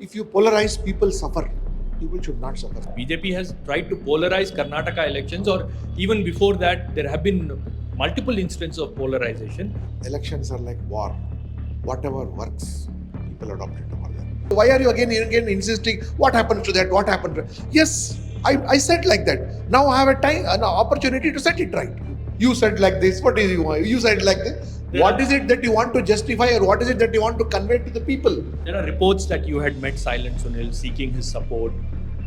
If you polarize, people suffer. People should not suffer. BJP has tried to polarize Karnataka elections, or even before that, there have been multiple instances of polarization. Elections are like war. Whatever works, people adopt it over there. Why are you again insisting? What happened to that? What happened? Yes, I said like that. Now I have an opportunity to set it right. You said like this. What is you said like this? What is it that you want to justify, or what is it that you want to convey to the people? There are reports that you had met Silent Sunil seeking his support,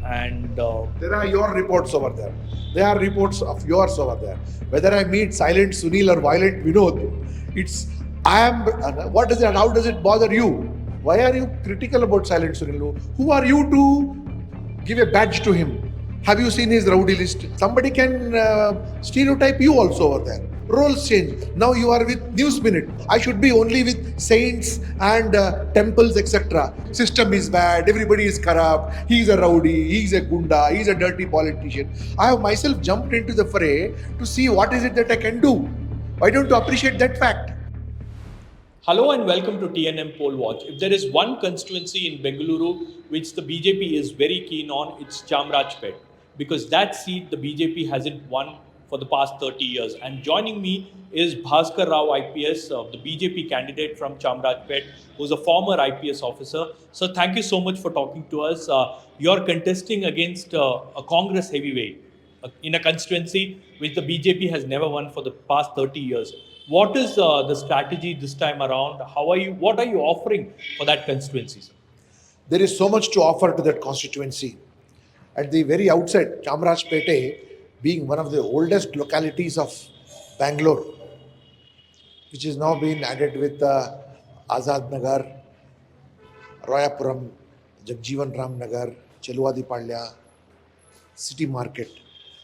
and there are your reports over there. There are reports of yours over there. Whether I meet Silent Sunil or Violent Vinod, it's I am. What is it? How does it bother you? Why are you critical about Silent Sunil? Who are you to give a badge to him? Have you seen his rowdy list? Somebody can stereotype you also over there. Roles change. Now you are with News Minute. I should be only with saints and temples, etc. System is bad. Everybody is corrupt. He's a rowdy. He's a gunda. He's a dirty politician. I have myself jumped into the fray to see what is it that I can do. Why don't you appreciate that fact? Hello and welcome to TNM Poll Watch. If there is one constituency in Bengaluru which the BJP is very keen on, it's Chamarajpet, because that seat the BJP hasn't won for the past 30 years. And joining me is Bhaskar Rao IPS, the BJP candidate from Chamarajpet, who's a former IPS officer. So thank you so much for talking to us. You're contesting against a Congress heavyweight in a constituency which the BJP has never won for the past 30 years. What is the strategy this time around? What are you offering for that constituency, sir? There is so much to offer to that constituency. At the very outset, Chamarajpet, being one of the oldest localities of Bangalore, which is now being added with Azad Nagar, Royapuram, Jagjeevan Ram Nagar, Chelwadi Palya, City Market,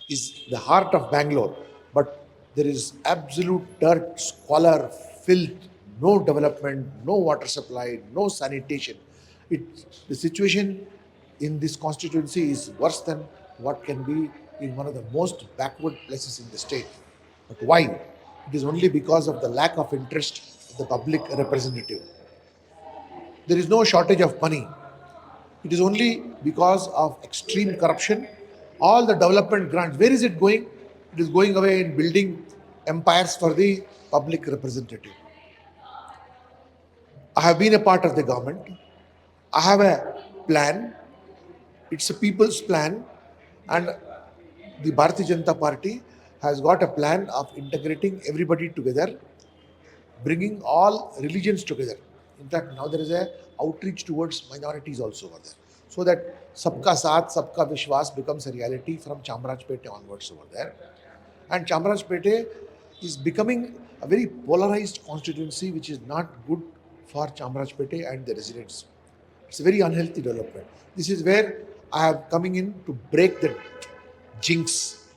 is the heart of Bangalore. But there is absolute dirt, squalor, filth, no development, no water supply, no sanitation. The situation in this constituency is worse than what can be in one of the most backward places in the state. But why? It is only because of the lack of interest of the public representative. There is no shortage of money. It is only because of extreme corruption. All the development grants, where is it going? It is going away in building empires for the public representative. I have been a part of the government. I have a plan. It's a people's plan, and the Bharatiya Janata Party has got a plan of integrating everybody together, bringing all religions together. In fact, now there is a outreach towards minorities also over there, so that Sabka Saath, Sabka Vishwas becomes a reality from Chamarajpet onwards over there. And Chamarajpet is becoming a very polarized constituency, which is not good for Chamarajpet and the residents. It's a very unhealthy development. This is where I am coming in to break the jinx.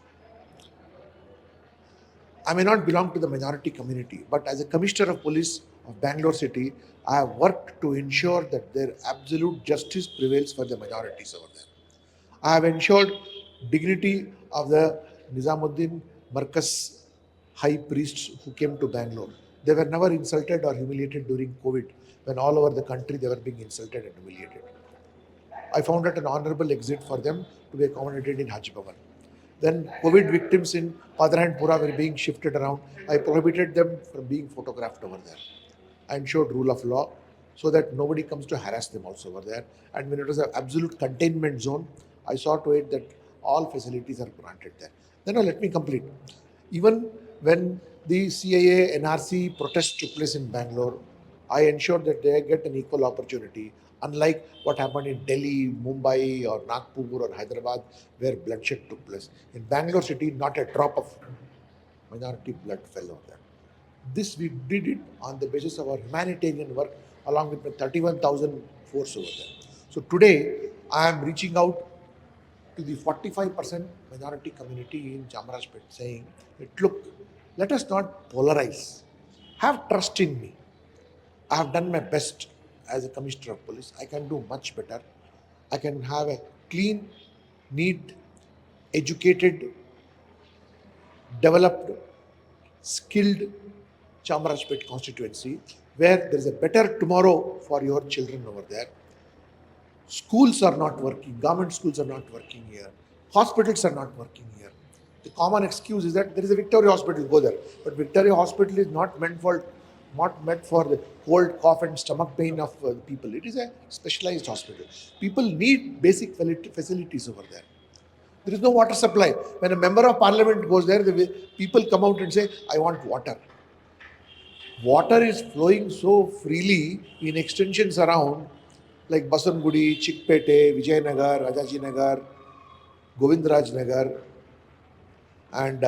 I may not belong to the minority community, but as a commissioner of police of Bangalore City, I have worked to ensure that their absolute justice prevails for the minorities over there. I have ensured dignity of the Nizamuddin Markaz high priests who came to Bangalore. They were never insulted or humiliated during COVID, when all over the country they were being insulted and humiliated. I found it an honorable exit for them to be accommodated in Haji Bhavan. Then COVID victims in Padarahandpura were being shifted around. I prohibited them from being photographed over there. I ensured rule of law so that nobody comes to harass them also over there. And when it was an absolute containment zone, I saw to it that all facilities are granted there. Then let me complete. Even when the CAA, NRC protests took place in Bangalore, I ensured that they get an equal opportunity, unlike what happened in Delhi, Mumbai or Nagpur or Hyderabad, where bloodshed took place. In Bangalore city, not a drop of minority blood fell over there. This we did it on the basis of our humanitarian work, along with the 31,000 force over there. So today, I am reaching out to the 45% minority community in Chamarajpet, saying that, look, let us not polarize. Have trust in me. I have done my best as a commissioner of police. I can do much better. I can have a clean, neat, educated, developed, skilled Chamarajpet constituency, where there is a better tomorrow for your children over there. Schools are not working, government schools are not working here, hospitals are not working here. The common excuse is that there is a Victoria Hospital, go there. But Victoria Hospital is not meant for the cold, cough, and stomach pain of the people. It is a specialized hospital. People need basic facilities over there. There is no water supply. When a member of parliament goes there, people come out and say, I want water. Water is flowing so freely in extensions around, like Basangudi, Chikpete, Vijayanagar, Rajajinagar, Govindraj Nagar, and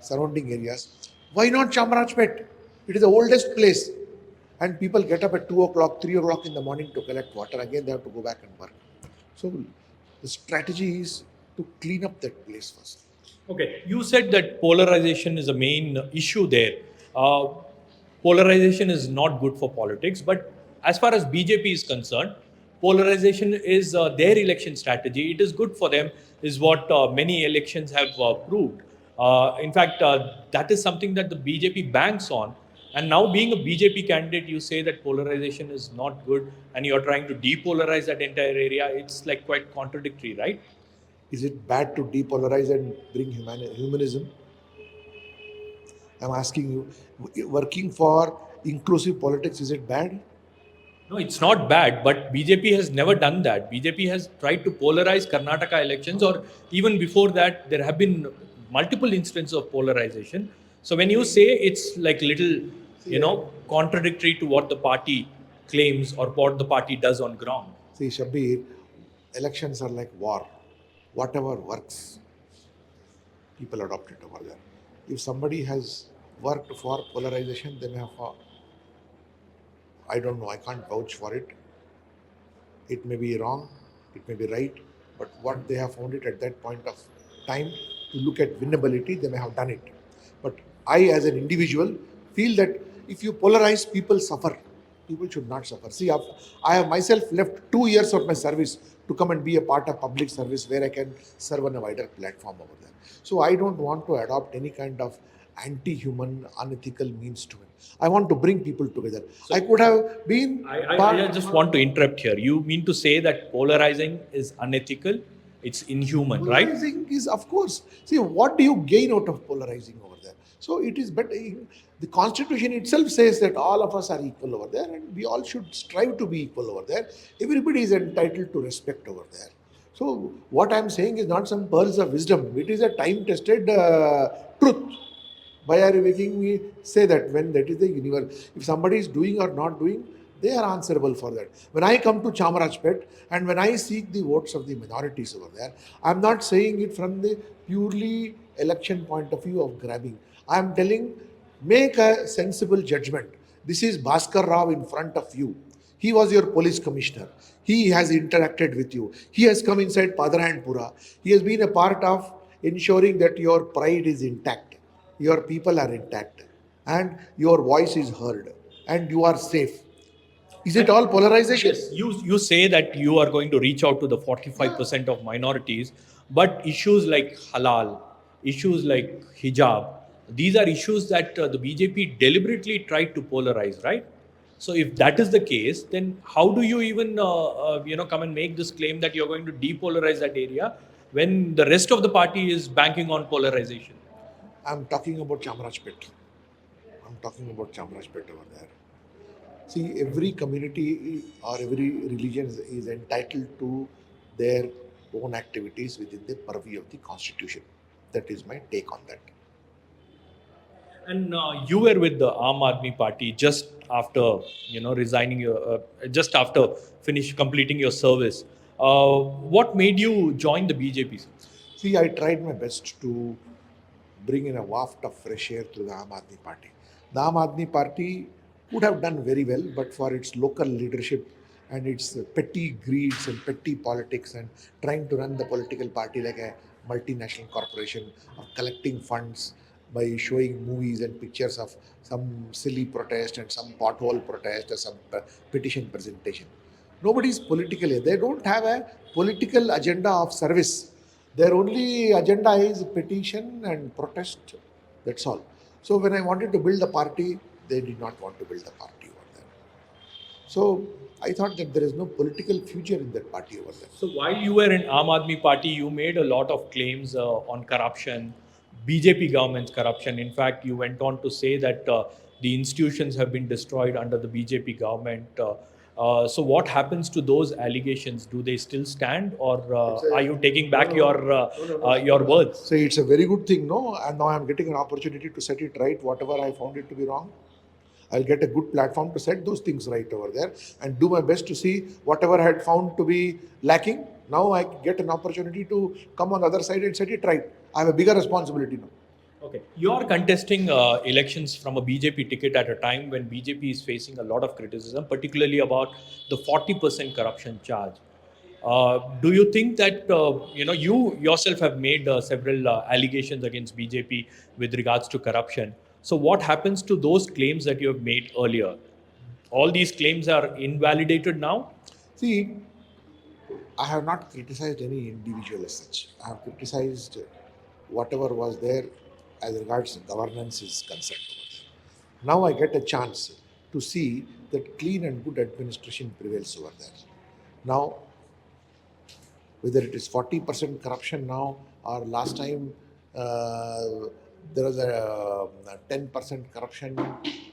surrounding areas. Why not Chamarajpet? It is the oldest place. And people get up at 2 o'clock, 3 o'clock in the morning to collect water. Again, they have to go back and work. So the strategy is to clean up that place first. Okay, you said that polarization is a main issue there. Uh, Polarization is not good for politics, but as far as BJP is concerned, polarization is their election strategy. It is good for them, is what many elections have proved. In fact, that is something that the BJP banks on. And now, being a BJP candidate, you say that polarization is not good, and you are trying to depolarize that entire area. It's like quite contradictory, right? Is it bad to depolarize and bring humanism? I'm asking you, working for inclusive politics, is it bad? No, it's not bad, but BJP has never done that. BJP has tried to polarize Karnataka elections, or even before that, there have been multiple instances of polarization. So when you say it's like little, contradictory to what the party claims or what the party does on ground. See, Shabbir, elections are like war. Whatever works, people adopt it over there. If somebody has worked for polarization, they may have, I don't know, I can't vouch for it. It may be wrong, it may be right, but what they have found it at that point of time to look at winnability, they may have done it. But I, as an individual, feel that if you polarize, people suffer. People should not suffer. See, I have myself left 2 years of my service to come and be a part of public service where I can serve on a wider platform over there. So I don't want to adopt any kind of anti-human, unethical means to it. I want to bring people together. So I could have been. I just want to interrupt here. You mean to say that polarizing is unethical? It's inhuman, right? Polarizing is, of course. See, what do you gain out of polarizing over there? So it is better. The Constitution itself says that all of us are equal over there, and we all should strive to be equal over there. Everybody is entitled to respect over there. So what I am saying is not some pearls of wisdom. It is a time-tested truth. Why are you making me say that when that is the universe? If somebody is doing or not doing, they are answerable for that. When I come to Chamarajpet and when I seek the votes of the minorities over there, I'm not saying it from the purely election point of view of grabbing. I'm telling, make a sensible judgment. This is Bhaskar Rao in front of you. He was your police commissioner. He has interacted with you. He has come inside Padarayanpura. He has been a part of ensuring that your pride is intact, your people are intact, and your voice is heard, and you are safe. Is it all polarization? Yes, you say that you are going to reach out to the 45% of minorities, but issues like halal, issues like hijab, these are issues that the BJP deliberately tried to polarize, right? So if that is the case, then how do you even come and make this claim that you're going to depolarize that area when the rest of the party is banking on polarization? I'm talking about Chamarajpet. I'm talking about Chamarajpet over there. See, every community or every religion is entitled to their own activities within the purview of the Constitution. That is my take on that. And you were with the Aam Aadmi Party just after resigning just after completing your service. What made you join the BJP? See, I tried my best to bring in a waft of fresh air to the Aam Aadmi Party. The Aam Aadmi Party could have done very well, but for its local leadership and its petty greeds and petty politics and trying to run the political party like a multinational corporation of collecting funds by showing movies and pictures of some silly protest and some pothole protest or some petition presentation. Nobody is political. They don't have a political agenda of service. Their only agenda is petition and protest. That's all. So when I wanted to build a party, they did not want to build a party over there. So I thought that there is no political future in that party over there. So while you were in Aam Aadmi Party, you made a lot of claims on corruption, BJP government's corruption. In fact, you went on to say that the institutions have been destroyed under the BJP government. So what happens to those allegations? Do they still stand, or are you taking back your words? So it's a very good thing, no? And now I'm getting an opportunity to set it right, whatever I found it to be wrong. I'll get a good platform to set those things right over there and do my best to see whatever I had found to be lacking. Now I get an opportunity to come on the other side and set it right. I have a bigger responsibility now. Okay. You are contesting elections from a BJP ticket at a time when BJP is facing a lot of criticism, particularly about the 40% corruption charge. Do you think that you yourself have made several allegations against BJP with regards to corruption? So what happens to those claims that you have made earlier? All these claims are invalidated now? See, I have not criticized any individual as such. I have criticized whatever was there as regards governance is concerned over there. Now I get a chance to see that clean and good administration prevails over there. Now, whether it is 40% corruption now or last time there was a 10% corruption,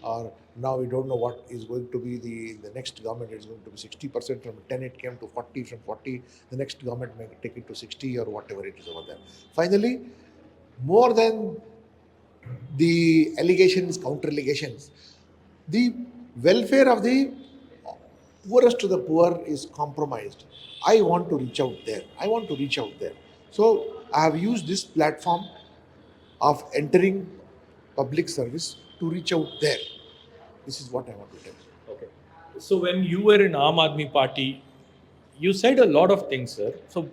or now we don't know what is going to be the next government is going to be 60%. From 10 it came to 40, from 40 the next government may take it to 60 or whatever it is over there. Finally, more than the allegations, counter allegations, the welfare of the poorest to the poor is compromised. I want to reach out there. I want to reach out there. So I have used this platform of entering public service to reach out there. This is what I want to tell you. Okay. So when you were in Aam Aadmi Party, you said a lot of things, sir. So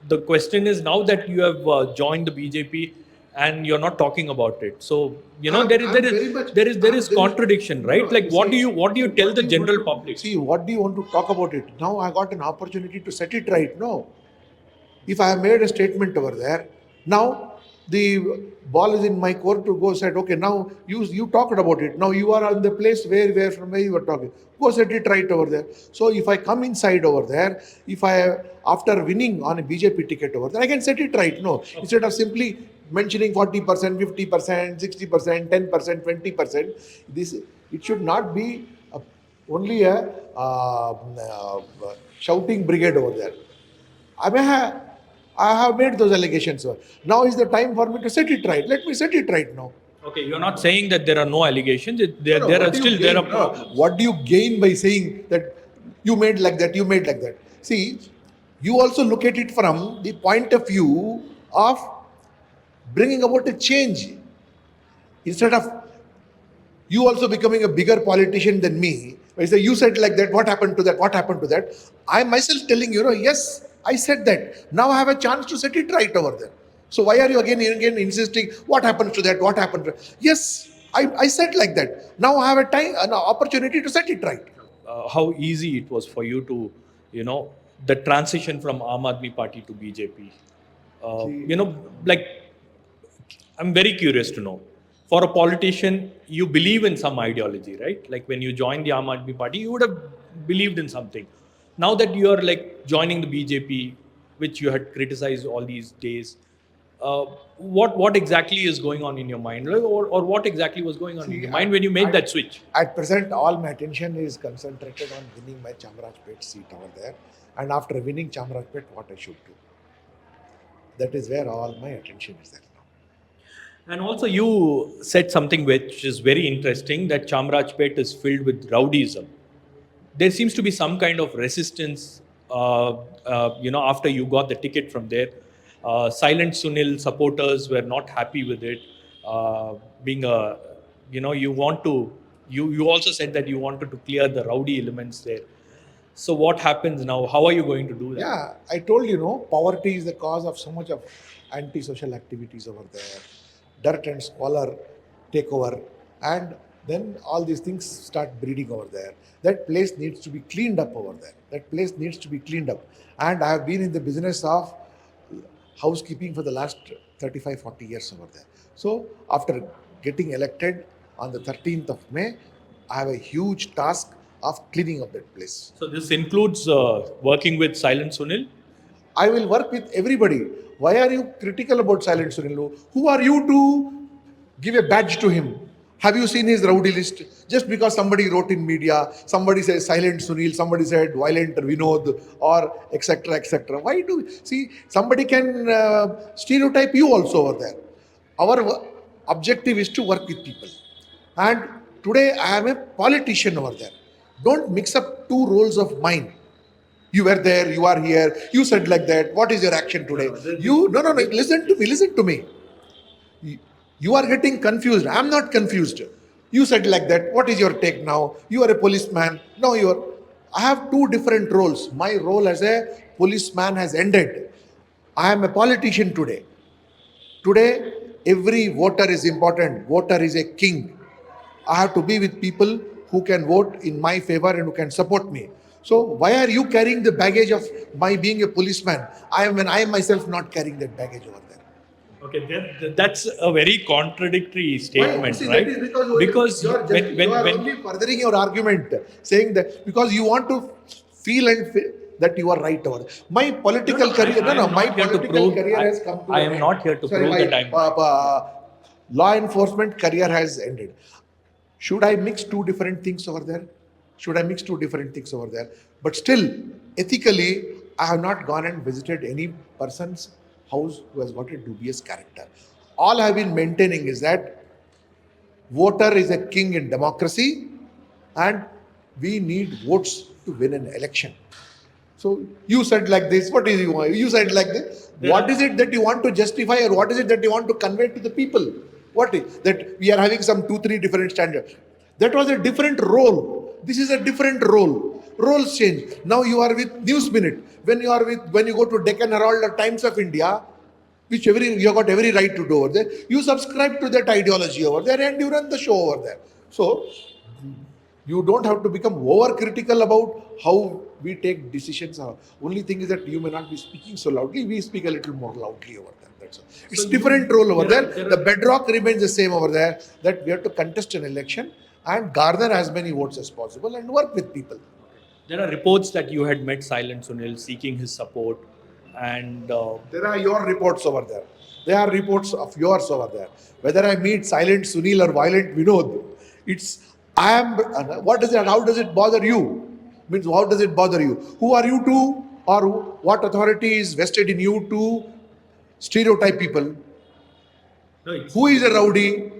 the question is, now that you have joined the BJP and you're not talking about it, so there is contradiction, right? Like what do you tell the general public? See, what do you want to talk about it? Now I got an opportunity to set it right. No, if I have made a statement over there, now the ball is in my court to go said, okay, now you talked about it. Now you are on the place where from where you were talking. Go set it right over there. So if I come inside over there, if I after winning on a BJP ticket over there, I can set it right. No, instead of simply mentioning 40%, 50%, 60%, 10%, 20%, this it should not be only a shouting brigade over there. I have made those allegations, sir. Now is the time for me to set it right. Let me set it right now. Okay, you're not saying that there are no allegations. There are still there are problems. What do you gain by saying that you made like that? You made like that. See, you also look at it from the point of view of bringing about a change. Instead of you also becoming a bigger politician than me, I say you said like that. What happened to that? What happened to that? I myself telling you, yes, I said that. Now I have a chance to set it right over there. So why are you again insisting? What happens to that? What happened to that? Yes, I said like that. Now I have an opportunity to set it right. How easy it was for you to, the transition from Aam Aadmi Party to BJP. I'm very curious to know. For a politician, you believe in some ideology, right? Like when you joined the Aam Aadmi Party, you would have believed in something. Now that you are like joining the BJP, which you had criticized all these days, what exactly is going on in your mind, or what exactly was going on in your mind when you made that switch? At present, all my attention is concentrated on winning my Chamarajpet seat over there, and after winning Chamarajpet, what I should do. That is where all my attention is there now. And also, you said something which is very interesting, that Chamarajpet is filled with rowdyism. There seems to be some kind of resistance, after you got the ticket from there. Silent Sunil supporters were not happy with it. You also said that you wanted to clear the rowdy elements there. So what happens now? How are you going to do that? Yeah, I told you, poverty is the cause of so much of antisocial activities over there. Dirt and squalor take over, and then all these things start breeding over there. That place needs to be cleaned up over there. That place needs to be cleaned up. And I have been in the business of housekeeping for the last 35, 40 years over there. So after getting elected on the 13th of May, I have a huge task of cleaning up that place. So this includes working with Silent Sunil. I will work with everybody. Why are you critical about Silent Sunil? Who are you to give a badge to him? Have you seen his rowdy list? Just because somebody wrote in media, somebody says Silent Sunil, somebody said violent Vinod, or etc. etc. Why do see somebody can stereotype you also over there? Our objective is to work with people. And today I am a politician over there. Don't mix up two roles of mine. You were there, you are here, you said like that. What is your action today? No, listen to me. You are getting confused. I am not confused. You said like that. What is your take now? You are a policeman. No, you are. I have two different roles. My role as a policeman has ended. I am a politician today. Today, every voter is important. Voter is a king. I have to be with people who can vote in my favor and who can support me. So why are you carrying the baggage of my being a policeman? I am myself not carrying that baggage over there. Okay, that's a very contradictory statement, See, right? That is because you are only furthering your argument, saying that because you want to feel that you are right over there. My political career, my political career has come to I am not here to prove that I'm. Law enforcement career has ended. Should I mix two different things over there? But still, ethically, I have not gone and visited any person's house who has got a dubious character. All I have been maintaining is that voter is a king in democracy and we need votes to win an election. So you said like this, what is you said like this? What is it that you want to justify, or what is it that you want to convey to the people? What is that we are having some 2-3 different standards? That was a different role. This is a different role. Roles change. Now you are with News Minute. When you go to Deccan Herald or Times of India, which you have got every right to do over there, you subscribe to that ideology over there and you run the show over there. So you don't have to become over-critical about how we take decisions. Only thing is that you may not be speaking so loudly. We speak a little more loudly over there. That's all. It's different role over there. The bedrock remains the same over there, that we have to contest an election and garner as many votes as possible and work with people. There are reports that you had met Silent Sunil seeking his support, and there are your reports over there. There are reports of yours over there. Whether I meet Silent Sunil or violent Vinod, what is it? How does it bother you? Means how does it bother you? Who are you to, or what authority is vested in you to stereotype people? No, who is a rowdy?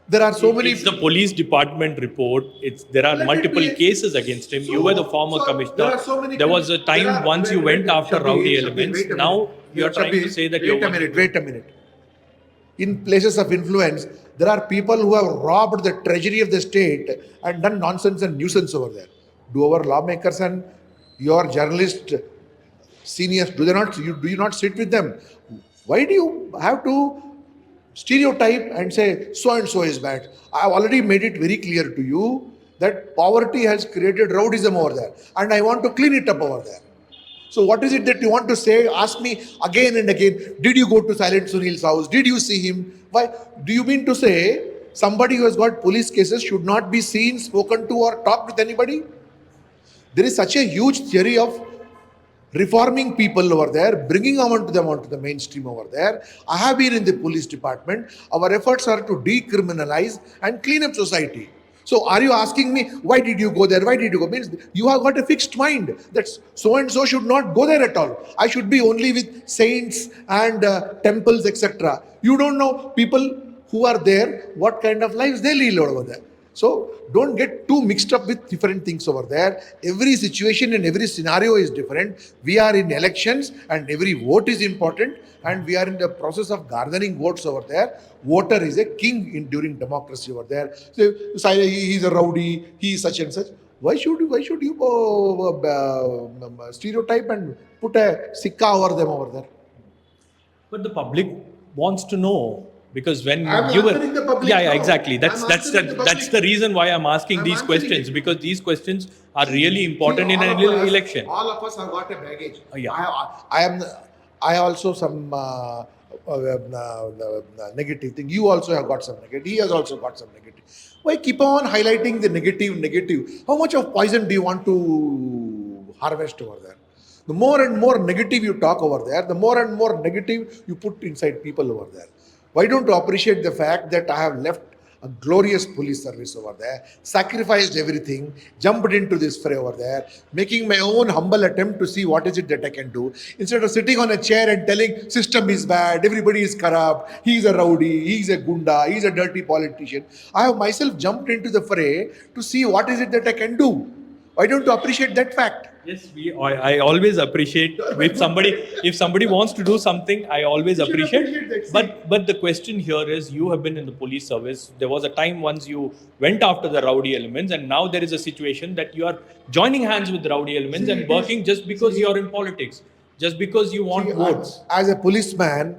There are so many. It's the police department report. There are multiple cases against him. You were the former commissioner. There was a time once you went after rowdy elements. Now you are trying to say that wait a minute. In places of influence, there are people who have robbed the treasury of the state and done nonsense and nuisance over there. Do our lawmakers and your journalist seniors, do you not sit with them? Why do you have to stereotype and say so and so is bad? I have already made it very clear to you that poverty has created rowdyism over there and I want to clean it up over there. So what is it that you want to say? Ask me again and again, did you go to Silent Sunil's house? Did you see him? Why? Do you mean to say somebody who has got police cases should not be seen, spoken to or talked with anybody? There is such a huge theory of reforming people over there, bringing them onto the mainstream over there. I have been in the police department. Our efforts are to decriminalize and clean up society. So are you asking me, why did you go there? Why did you go? Means you have got a fixed mind that so and so should not go there at all. I should be only with saints and temples, etc. You don't know people who are there, what kind of lives they lead over there. So don't get too mixed up with different things over there. Every situation and every scenario is different. We are in elections and every vote is important, and we are in the process of garnering votes over there. Voter is a king during democracy over there. So he is a rowdy, he is such and such. Why should you stereotype and put a sikka over them over there? But the public wants to know. Because when I'm you were, answering the public yeah, now. exactly. That's That's the reason why I'm asking these questions, it. because these questions are really important in an election. All of us have got a baggage. Yeah. I also some negative thing. You also have got some negative. He has also got some negative. Why keep on highlighting the negative? How much of poison do you want to harvest over there? The more and more negative you talk over there, the more and more negative you put inside people over there. Why don't you appreciate the fact that I have left a glorious police service over there, sacrificed everything, jumped into this fray over there, making my own humble attempt to see what is it that I can do. Instead of sitting on a chair and telling system is bad, everybody is corrupt, he's a rowdy, he's a gunda, he's a dirty politician. I have myself jumped into the fray to see what is it that I can do. Why don't you appreciate that fact? Yes, I always appreciate if somebody wants to do something, I always appreciate. But the question here is, you have been in the police service. There was a time once you went after the rowdy elements, and now there is a situation that you are joining hands with the rowdy elements and working just because you are in politics, just because you want votes. As a policeman,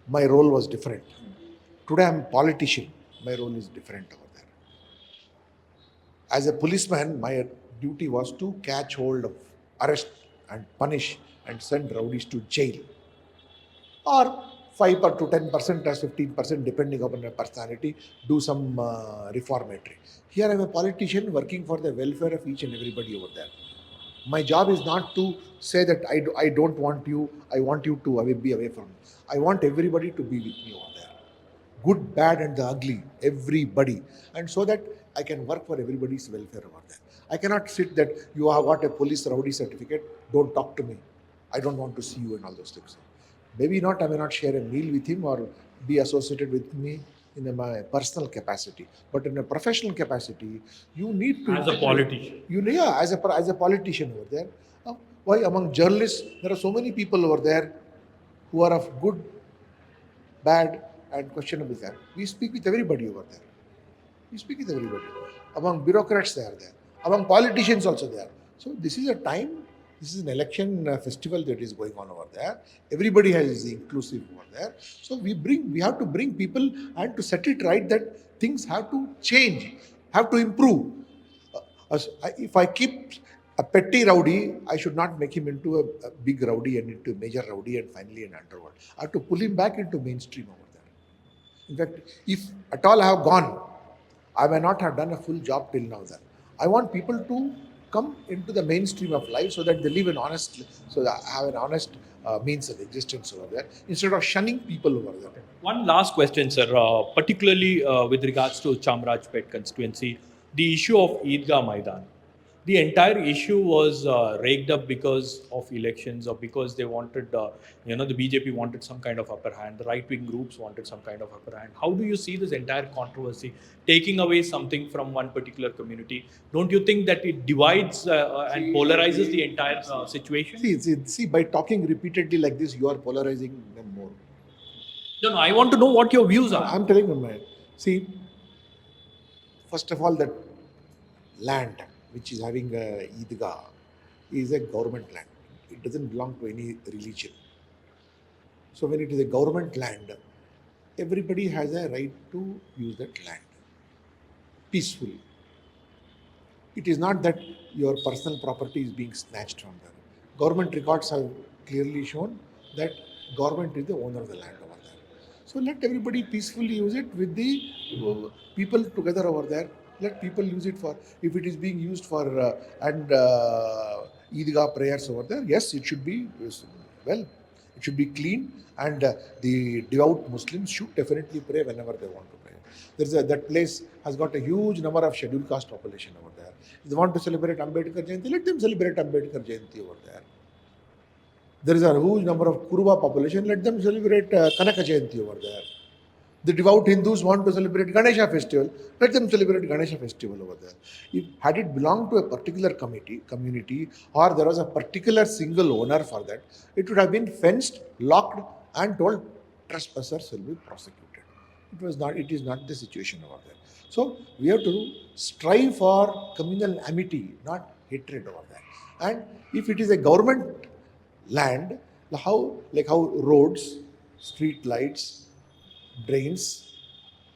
my role was different. Today I'm a politician. My role is different over there. As a policeman, my duty was to catch hold of, arrest and punish and send rowdies to jail, or 5 to 10% or 15%, depending upon their personality, do some reformatory. Here I am a politician working for the welfare of each and everybody over there. My job is not to say that I don't want you, I want you to be away from me. I want everybody to be with me over there. Good, bad and the ugly, everybody. And so that I can work for everybody's welfare over there. I cannot sit that you have got a police rowdy certificate, don't talk to me. I don't want to see you and all those things. Maybe not, I may not share a meal with him or be associated with me in my personal capacity, but in a professional capacity, you need to. As a politician. As a politician over there. Why among journalists, there are so many people over there who are of good, bad and questionable character. We speak with everybody over there. We speak with everybody. Among bureaucrats, they are there. Among politicians also there. So this is a time, this is an election festival that is going on over there. Everybody is inclusive over there. So we have to bring people and to set it right that things have to change, have to improve. If I keep a petty rowdy, I should not make him into a big rowdy and into a major rowdy and finally an underworld. I have to pull him back into mainstream over there. In fact, if at all I have gone, I may not have done a full job till now then. I want people to come into the mainstream of life so that they live an honest, so that have an honest means of existence over there, instead of shunning people over there. One last question, sir, particularly with regards to Chamarajpet constituency, the issue of Eidgah Maidan. The entire issue was raked up because of elections, or because they wanted, the BJP wanted some kind of upper hand, the right-wing groups wanted some kind of upper hand. How do you see this entire controversy taking away something from one particular community? Don't you think that it divides and polarizes the entire situation? See, by talking repeatedly like this, you are polarizing them more. No, I want to know what your views are. I'm telling them, see, first of all, that land which is having a Eidgah is a government land. It doesn't belong to any religion. So when it is a government land, everybody has a right to use that land peacefully. It is not that your personal property is being snatched from them. Government records have clearly shown that government is the owner of the land over there. So let everybody peacefully use it with the people together over there. Let people use it for, if it is being used for Eidgah prayers over there, yes, it should be, well, it should be clean, and the devout Muslims should definitely pray whenever they want to pray. That place has got a huge number of scheduled caste population over there. If they want to celebrate Ambedkar Jayanti, let them celebrate Ambedkar Jayanti over there. There is a huge number of Kuruba population, let them celebrate Kanaka Jayanti over there. The devout Hindus want to celebrate Ganesha festival, let them celebrate Ganesha festival over there. Had it belonged to a particular community, or there was a particular single owner for that, it would have been fenced, locked and told trespassers will be prosecuted. It is not the situation over there. So we have to strive for communal amity, not hatred over there. And if it is a government land, how roads, street lights, drains,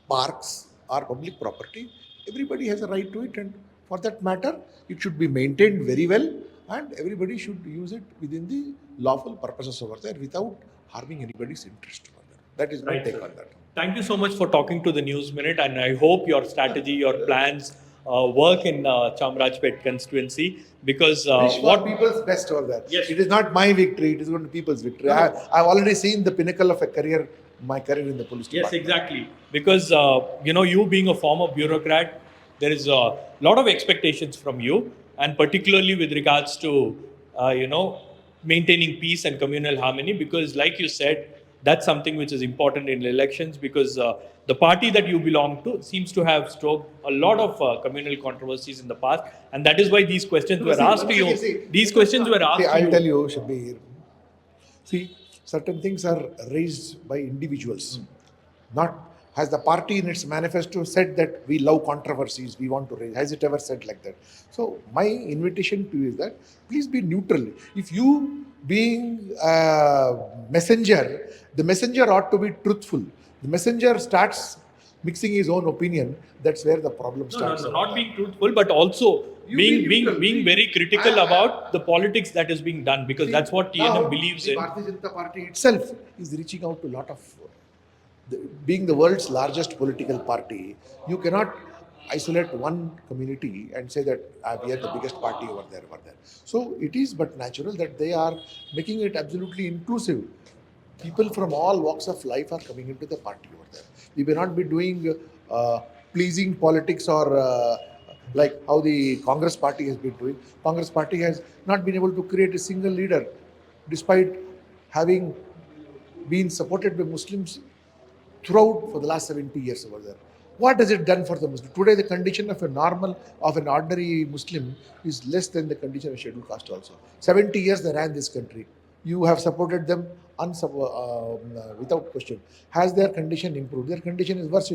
parks are public property, everybody has a right to it, and for that matter, it should be maintained very well, and everybody should use it within the lawful purposes over there without harming anybody's interest over there. That is my take on that. Thank you so much for talking to the News Minute, and I hope your strategy, your plans work in Chamarajpet constituency because Wish for people's best over there. Yes. It is not my victory, it is going to be people's victory. I've already seen the pinnacle of a career, my career in the police Yes, department. exactly. Because you being a former bureaucrat, there is a lot of expectations from you, and particularly with regards to maintaining peace and communal harmony. Because, like you said, that's something which is important in elections. Because the party that you belong to seems to have stroked a lot of communal controversies in the past, and that is why these questions were asked to you. These questions were asked to I'll you. tell you, Shabbir. See, certain things are raised by individuals. Not has the party in its manifesto said that we love controversies, we want to raise. Has it ever said like that? So my invitation to you is that please be neutral. If you being a messenger, the messenger ought to be truthful. The messenger starts mixing his own opinion. That's where the problem starts. No, not being truthful, but also being very critical about the politics that is being done, because that's what TNM believes in. Bharatiya Janata Party itself is reaching out to a lot of, being the world's largest political party, you cannot isolate one community and say that we are the biggest party over there. So it is but natural that they are making it absolutely inclusive. People from all walks of life are coming into the party over there. We may not be doing pleasing politics or like how the Congress party has been doing. Congress party has not been able to create a single leader despite having been supported by Muslims throughout for the last 70 years over there. What has it done for the Muslim? Today, the condition of an ordinary Muslim is less than the condition of scheduled caste also. 70 years they ran this country. You have supported them without question. Has their condition improved? Their condition is worse.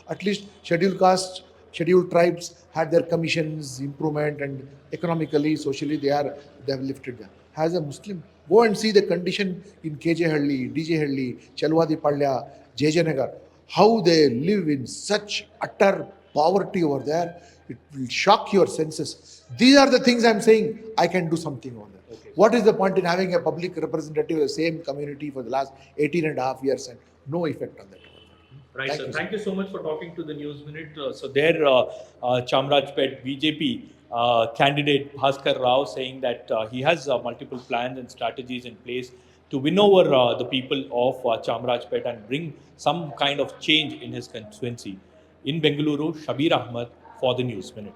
At least scheduled caste, scheduled tribes had their commissions, improvement, and economically, socially, they have lifted them. Has a Muslim, go and see the condition in KJ Halli, DJ Halli, Chalwadi Palya, JJ Nagar, how they live in such utter poverty over there. It will shock your senses. These are the things I'm saying. I can do something on that. Okay. What is the point in having a public representative of the same community for the last 18 and a half years and no effect on that? Right, sir. Thank you so much for talking to the News Minute. So there, Chamarajpet BJP candidate Bhaskar Rao saying that he has multiple plans and strategies in place to win over the people of Chamarajpet and bring some kind of change in his constituency. In Bengaluru, Shabbir Ahmed for the News Minute.